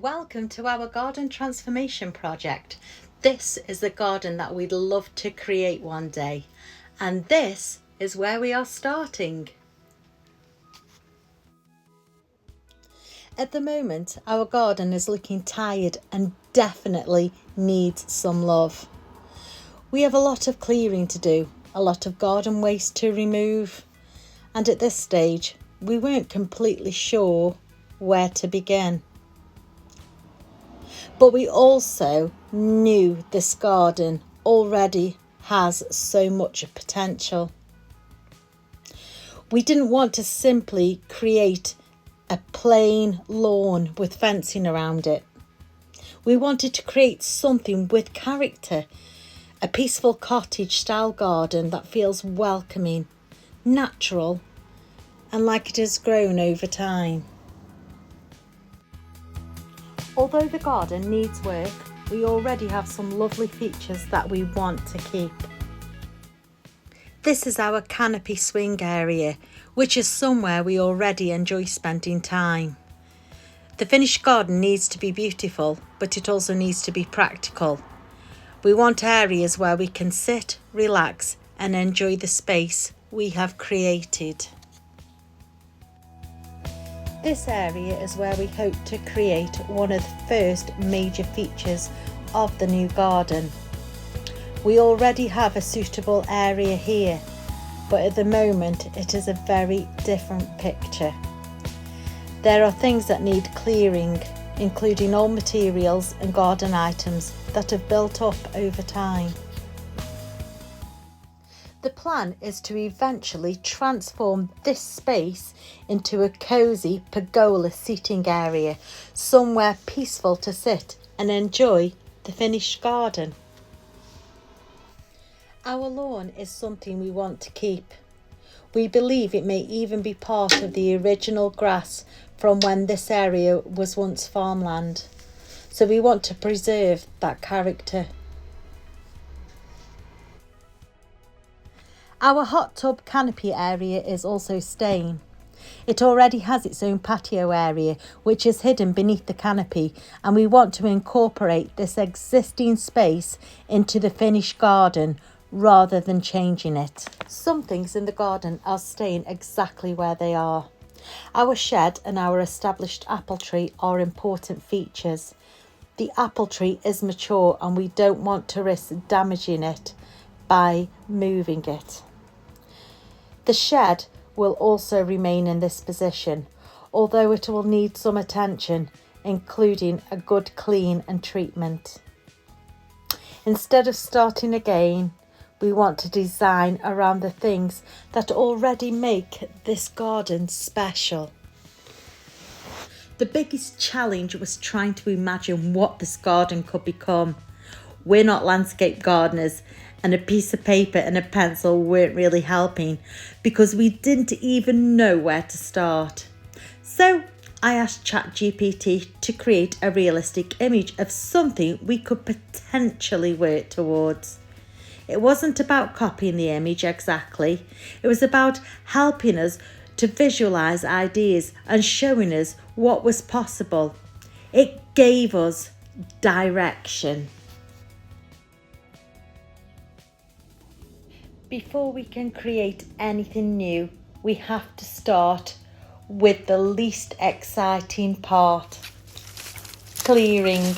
Welcome to our garden transformation project. This is the garden that we'd love to create one day, and this is where we are starting. At the moment, our garden is looking tired and definitely needs some love. We have a lot of clearing to do, a lot of garden waste to remove, and at this stage, we weren't completely sure where to begin. But we also knew this garden already has so much potential. We didn't want to simply create a plain lawn with fencing around it. We wanted to create something with character, a peaceful cottage-style garden that feels welcoming, natural, and like it has grown over time. Although the garden needs work, we already have some lovely features that we want to keep. This is our canopy swing area, which is somewhere we already enjoy spending time. The finished garden needs to be beautiful, but it also needs to be practical. We want areas where we can sit, relax, and enjoy the space we have created. This area is where we hope to create one of the first major features of the new garden. We already have a suitable area here, but at the moment it is a very different picture. There are things that need clearing, including old materials and garden items that have built up over time. The plan is to eventually transform this space into a cosy pergola seating area, somewhere peaceful to sit and enjoy the finished garden. Our lawn is something we want to keep. We believe it may even be part of the original grass from when this area was once farmland, so we want to preserve that character. Our hot tub canopy area is also staying. It already has its own patio area, which is hidden beneath the canopy, and we want to incorporate this existing space into the finished garden rather than changing it. Some things in the garden are staying exactly where they are. Our shed and our established apple tree are important features. The apple tree is mature and we don't want to risk damaging it by moving it. The shed will also remain in this position, although it will need some attention, including a good clean and treatment. Instead of starting again, we want to design around the things that already make this garden special. The biggest challenge was trying to imagine what this garden could become. We're not landscape gardeners, and a piece of paper and a pencil weren't really helping because we didn't even know where to start. So I asked ChatGPT to create a realistic image of something we could potentially work towards. It wasn't about copying the image exactly. It was about helping us to visualize ideas and showing us what was possible. It gave us direction. Before we can create anything new, we have to start with the least exciting part: clearing.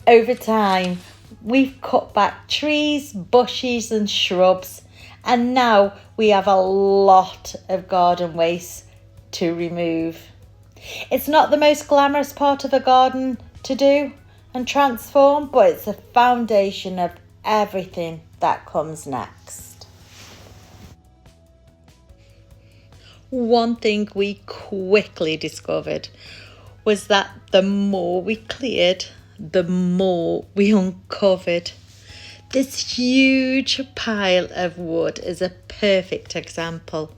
Over time, we've cut back trees, bushes and shrubs, and now we have a lot of garden waste to remove. It's not the most glamorous part of a garden to do and transform, but it's the foundation of everything that comes next. One thing we quickly discovered was that the more we cleared, the more we uncovered. This huge pile of wood is a perfect example.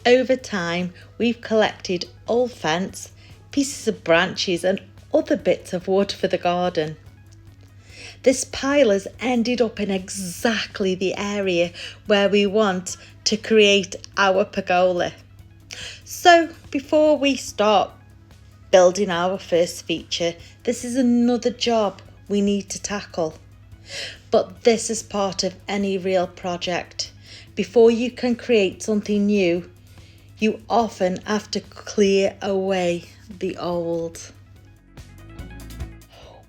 Over time, we've collected old fence, pieces of branches and other bits of wood for the garden. This pile has ended up in exactly the area where we want to create our pergola. So before we start building our first feature, this is another job we need to tackle. But this is part of any real project. Before you can create something new, you often have to clear away the old.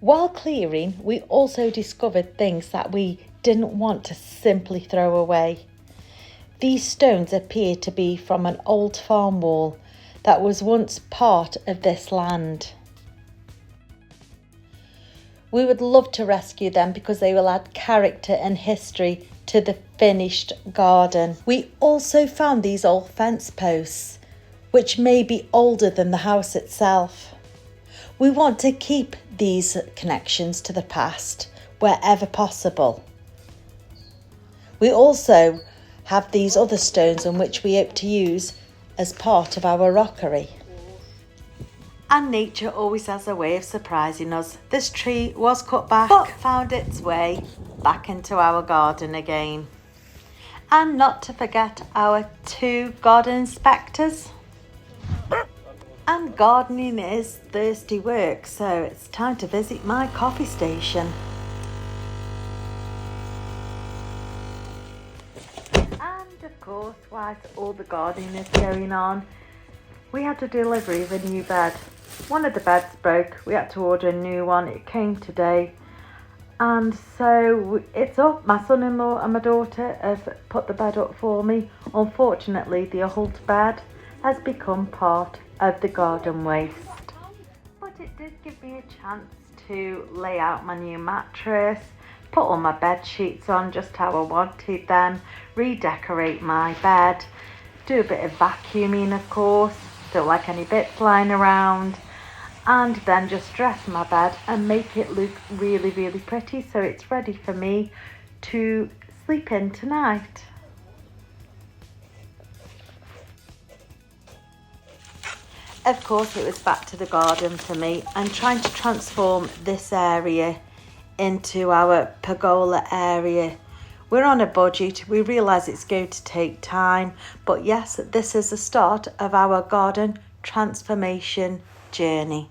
While clearing, we also discovered things that we didn't want to simply throw away. These stones appear to be from an old farm wall that was once part of this land. We would love to rescue them because they will add character and history to the finished garden. We also found these old fence posts, which may be older than the house itself. We want to keep these connections to the past wherever possible. We also have these other stones on which we hope to use as part of our rockery. And nature always has a way of surprising us. This tree was cut back but found its way back into our garden again. And not to forget our 2 garden inspectors. And gardening is thirsty work, so it's time to visit my coffee station. And of course, whilst all the gardening is going on, we had a delivery of a new bed. One of the beds broke, we had to order a new one. It came today, and so it's up. My son-in-law and my daughter have put the bed up for me. Unfortunately, the old bed has become part of the garden waste, but it did give me a chance to lay out my new mattress, put all my bed sheets on just how I wanted them, redecorate my bed, do a bit of vacuuming, of course, don't like any bits lying around, and then just dress my bed and make it look really, really pretty so it's ready for me to sleep in tonight. Of course, it was back to the garden for me and trying to transform this area into our pergola area. We're on a budget. We realise it's going to take time, but yes, this is the start of our garden transformation journey.